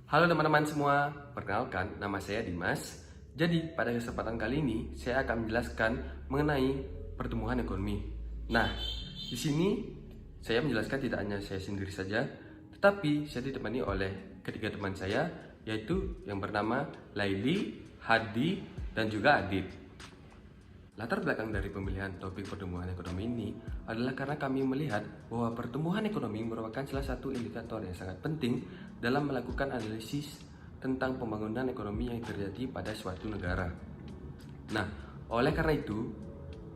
Halo teman-teman semua, perkenalkan nama saya Dimas. Jadi pada kesempatan kali ini saya akan menjelaskan mengenai pertumbuhan ekonomi. Nah, di sini saya menjelaskan tidak hanya saya sendiri saja, tetapi saya ditemani oleh ketiga teman saya, yaitu yang bernama Laili, Hadi, dan juga Adit. Latar belakang dari pemilihan topik pertumbuhan ekonomi ini adalah karena kami melihat bahwa pertumbuhan ekonomi merupakan salah satu indikator yang sangat penting dalam melakukan analisis tentang pembangunan ekonomi yang terjadi pada suatu negara. Nah, oleh karena itu,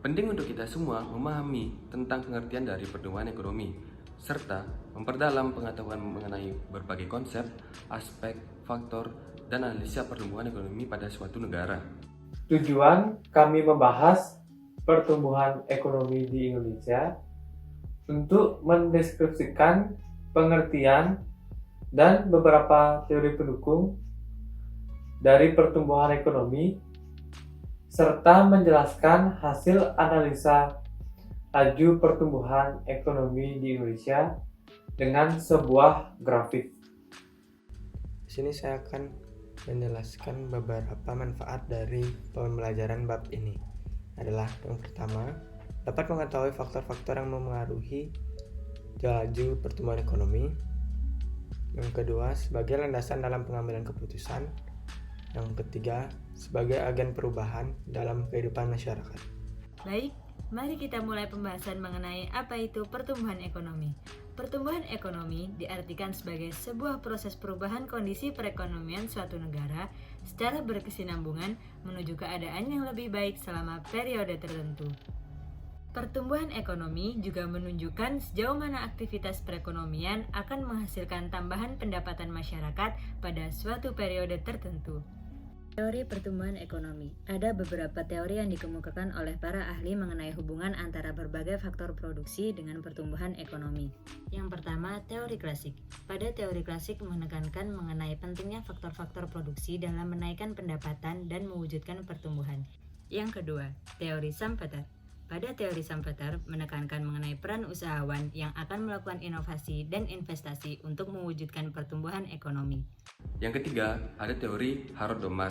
penting untuk kita semua memahami tentang pengertian dari pertumbuhan ekonomi, serta memperdalam pengetahuan mengenai berbagai konsep, aspek, faktor, dan analisa pertumbuhan ekonomi pada suatu negara. Tujuan kami membahas pertumbuhan ekonomi di Indonesia untuk mendeskripsikan pengertian dan beberapa teori pendukung dari pertumbuhan ekonomi serta menjelaskan hasil analisa laju pertumbuhan ekonomi di Indonesia dengan sebuah grafik. Di sini saya akan menjelaskan beberapa manfaat dari pembelajaran bab ini. Adalah yang pertama, dapat mengetahui faktor-faktor yang memengaruhi laju pertumbuhan ekonomi. Yang kedua, sebagai landasan dalam pengambilan keputusan. Yang ketiga, sebagai agen perubahan dalam kehidupan masyarakat. Baik, mari kita mulai pembahasan mengenai apa itu pertumbuhan ekonomi. Pertumbuhan ekonomi diartikan sebagai sebuah proses perubahan kondisi perekonomian suatu negara secara berkesinambungan menuju keadaan yang lebih baik selama periode tertentu. Pertumbuhan ekonomi juga menunjukkan sejauh mana aktivitas perekonomian akan menghasilkan tambahan pendapatan masyarakat pada suatu periode tertentu. Teori pertumbuhan ekonomi. Ada beberapa teori yang dikemukakan oleh para ahli mengenai hubungan antara berbagai faktor produksi dengan pertumbuhan ekonomi. Yang pertama, teori klasik. Pada teori klasik menekankan mengenai pentingnya faktor-faktor produksi dalam menaikkan pendapatan dan mewujudkan pertumbuhan. Yang kedua, teori Schumpeter. Pada teori Schumpeter menekankan mengenai peran usahawan yang akan melakukan inovasi dan investasi untuk mewujudkan pertumbuhan ekonomi. Yang ketiga, ada teori Harrod-Domar.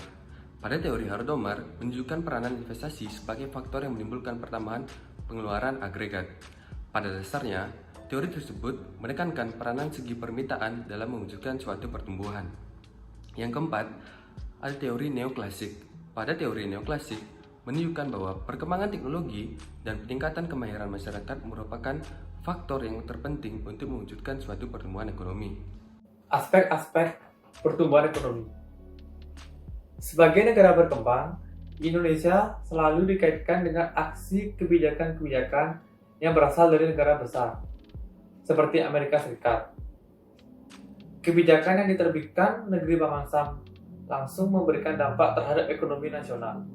Pada teori Harrod-Domar menunjukkan peranan investasi sebagai faktor yang menimbulkan pertambahan pengeluaran agregat. Pada dasarnya, teori tersebut menekankan peranan segi permintaan dalam mewujudkan suatu pertumbuhan. Yang keempat, ada teori neoklasik. Pada teori neoklasik menunjukkan bahwa perkembangan teknologi dan peningkatan kemahiran masyarakat merupakan faktor yang terpenting untuk mewujudkan suatu pertumbuhan ekonomi. Aspek-aspek pertumbuhan ekonomi. Sebagai negara berkembang, Indonesia selalu dikaitkan dengan aksi kebijakan-kebijakan yang berasal dari negara besar, seperti Amerika Serikat. Kebijakan yang diterbitkan negeri Bang Sam langsung memberikan dampak terhadap ekonomi nasional.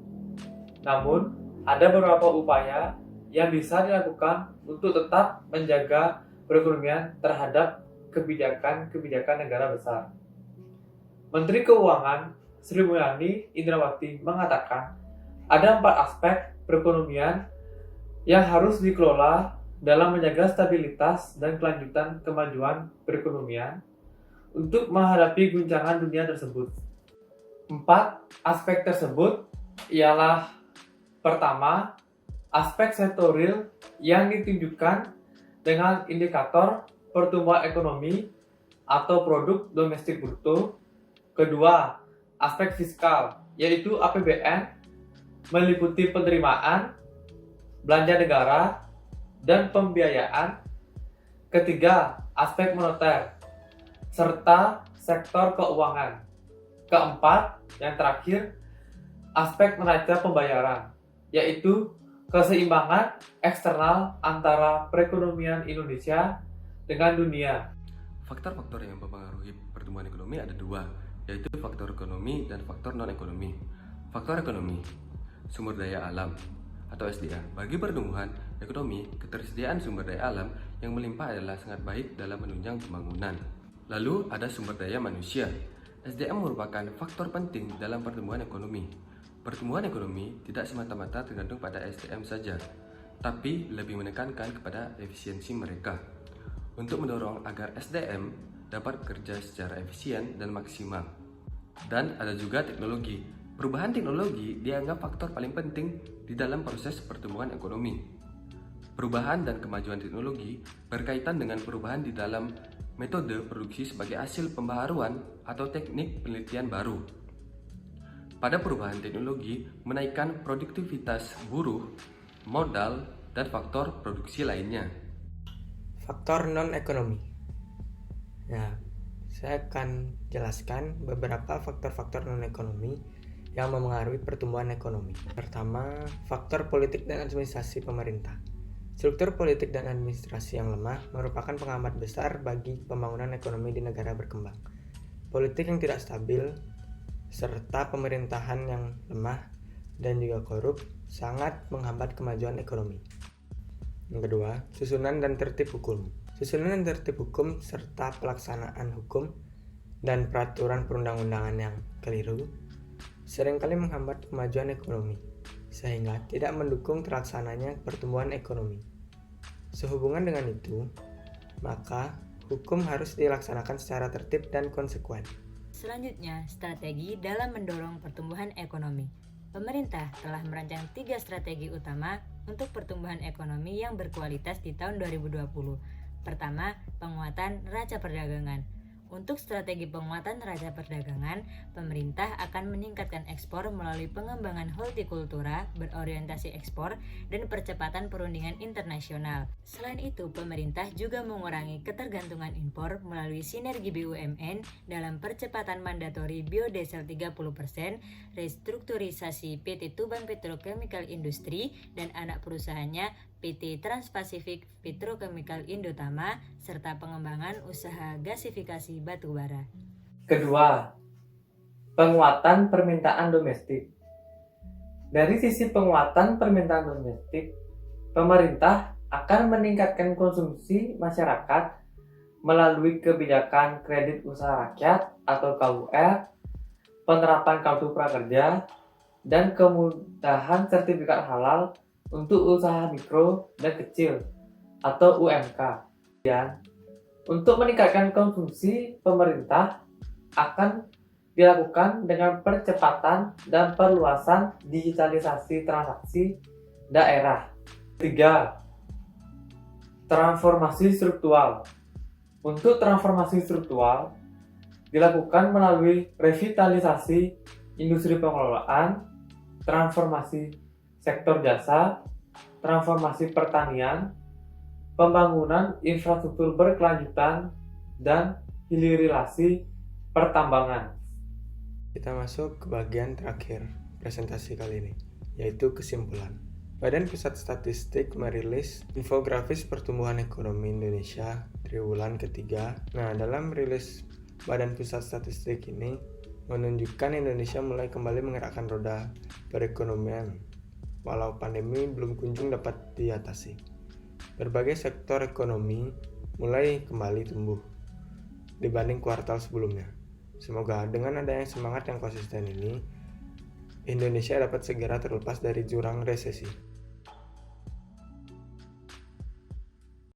Namun, ada beberapa upaya yang bisa dilakukan untuk tetap menjaga perekonomian terhadap kebijakan-kebijakan negara besar. Menteri Keuangan Sri Mulyani Indrawati mengatakan ada 4 aspek perekonomian yang harus dikelola dalam menjaga stabilitas dan kelanjutan kemajuan perekonomian untuk menghadapi guncangan dunia tersebut. 4 aspek tersebut ialah: pertama, aspek sektorial yang ditunjukkan dengan indikator pertumbuhan ekonomi atau produk domestik bruto. Kedua, aspek fiskal, yaitu APBN, meliputi penerimaan, belanja negara, dan pembiayaan. Ketiga, aspek moneter, serta sektor keuangan. Keempat, yang terakhir, aspek neraca pembayaran, yaitu keseimbangan eksternal antara perekonomian Indonesia dengan dunia. Faktor-faktor yang mempengaruhi pertumbuhan ekonomi ada 2, yaitu faktor ekonomi dan faktor non-ekonomi. Faktor ekonomi, sumber daya alam atau SDA. Bagi pertumbuhan ekonomi, ketersediaan sumber daya alam yang melimpah adalah sangat baik dalam menunjang pembangunan. Lalu ada sumber daya manusia. SDM merupakan faktor penting dalam pertumbuhan ekonomi. Pertumbuhan ekonomi tidak semata-mata tergantung pada SDM saja, tapi lebih menekankan kepada efisiensi mereka. untuk mendorong agar SDM dapat bekerja secara efisien dan maksimal. Dan ada juga teknologi. Perubahan teknologi dianggap faktor paling penting di dalam proses pertumbuhan ekonomi. Perubahan dan kemajuan teknologi berkaitan dengan perubahan di dalam metode produksi sebagai hasil pembaharuan atau teknik penelitian baru. Pada perubahan teknologi menaikkan produktivitas buruh, modal, dan faktor produksi lainnya. Faktor non-ekonomi. Nah, saya akan jelaskan beberapa faktor-faktor non-ekonomi yang memengaruhi pertumbuhan ekonomi. Pertama, faktor politik dan administrasi pemerintah. Struktur politik dan administrasi yang lemah merupakan penghambat besar bagi pembangunan ekonomi di negara berkembang. Politik yang tidak stabil, serta pemerintahan yang lemah dan juga korup sangat menghambat kemajuan ekonomi. Yang kedua, susunan dan tertib hukum. Susunan dan tertib hukum serta pelaksanaan hukum dan peraturan perundang-undangan yang keliru seringkali menghambat kemajuan ekonomi, sehingga tidak mendukung terlaksananya pertumbuhan ekonomi. Sehubungan dengan itu, maka hukum harus dilaksanakan secara tertib dan konsekuen. Selanjutnya, strategi dalam mendorong pertumbuhan ekonomi. Pemerintah telah merancang 3 strategi utama untuk pertumbuhan ekonomi yang berkualitas di tahun 2020. Pertama, penguatan neraca perdagangan. Untuk strategi penguatan neraca perdagangan, pemerintah akan meningkatkan ekspor melalui pengembangan hortikultura berorientasi ekspor dan percepatan perundingan internasional. Selain itu, pemerintah juga mengurangi ketergantungan impor melalui sinergi BUMN dalam percepatan mandatori biodiesel 30%, restrukturisasi PT Tuban Petrochemical Industry dan anak perusahaannya PT Trans-Pasifik Petrochemical Indotama, serta pengembangan usaha gasifikasi batubara. Kedua, penguatan permintaan domestik. Dari sisi penguatan permintaan domestik, pemerintah akan meningkatkan konsumsi masyarakat melalui kebijakan kredit usaha rakyat atau KUR, penerapan kartu prakerja, dan kemudahan sertifikat halal untuk usaha mikro dan kecil atau UMK. Dan untuk meningkatkan konsumsi, pemerintah akan dilakukan dengan percepatan dan perluasan digitalisasi transaksi daerah. 3. Transformasi struktural. Untuk transformasi struktural dilakukan melalui revitalisasi industri pengelolaan, transformasi sektor jasa, transformasi pertanian, pembangunan infrastruktur berkelanjutan, dan hilirisasi pertambangan. Kita masuk ke bagian terakhir presentasi kali ini, yaitu kesimpulan. Badan Pusat Statistik merilis infografis pertumbuhan ekonomi Indonesia triwulan ketiga. Nah, dalam rilis Badan Pusat Statistik ini menunjukkan Indonesia mulai kembali menggerakkan roda perekonomian walau pandemi belum kunjung dapat diatasi. Berbagai sektor ekonomi mulai kembali tumbuh dibanding kuartal sebelumnya. Semoga dengan adanya semangat yang konsisten ini, Indonesia dapat segera terlepas dari jurang resesi.